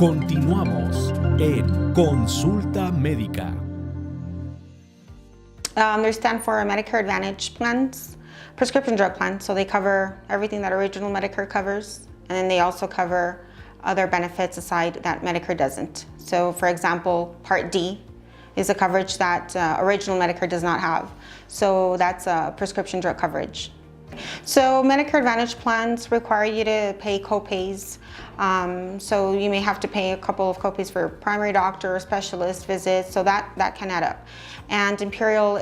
Continuamos en Consulta Médica. They stand for Medicare Advantage plans, prescription drug plans, so they cover everything that original Medicare covers, and then they also cover other benefits aside that Medicare doesn't. So for example, Part D is a coverage that original Medicare does not have. So that's a prescription drug coverage. So Medicare Advantage plans require you to pay co-pays. So you may have to pay a couple of co-pays for primary doctor or specialist visits, so that can add up. And Imperial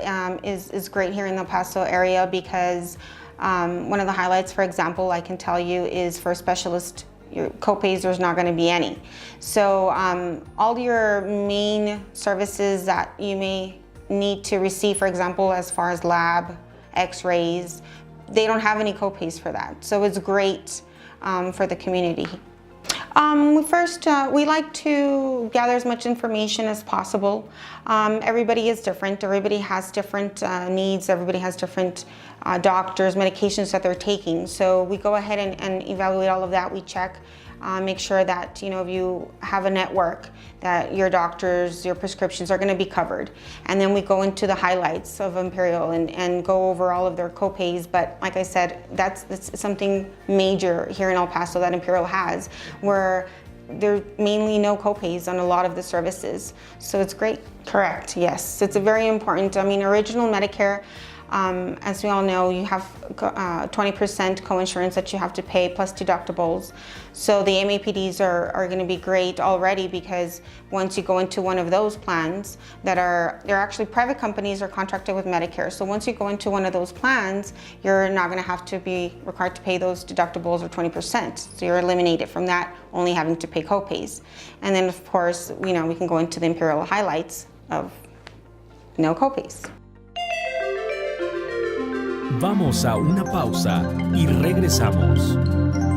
is great here in the El Paso area because one of the highlights, for example, I can tell you is for specialist your co-pays, there's not going to be any. So all your main services that you may need to receive, for example, as far as lab, x-rays, they don't have any co-pays for that. So it's great for the community. First, we like to gather as much information as possible. Everybody is different. Everybody has different needs. Everybody has different doctors, medications that they're taking. So we go ahead and evaluate all of that. We check, make sure that, you know, if you have a network, that your doctors, your prescriptions are going to be covered. And then we go into the highlights of Imperial and go over all of their co-pays. But like I said, that's something major here in El Paso that Imperial has, where there mainly no co-pays on a lot of the services. So it's great. Correct, yes. It's a very important. I mean, original Medicare, as we all know, you have 20% co-insurance that you have to pay plus deductibles. So the MAPDs are going to be great already, because once you go into one of those plans they're actually private companies are contracted with Medicare. So once you go into one of those plans, you're not going to have to be required to pay those deductibles or 20%. So you're eliminated from that, only having to pay co-pays. And then of course, you know, we can go into the Imperial highlights of no co-pays. Vamos a una pausa y regresamos.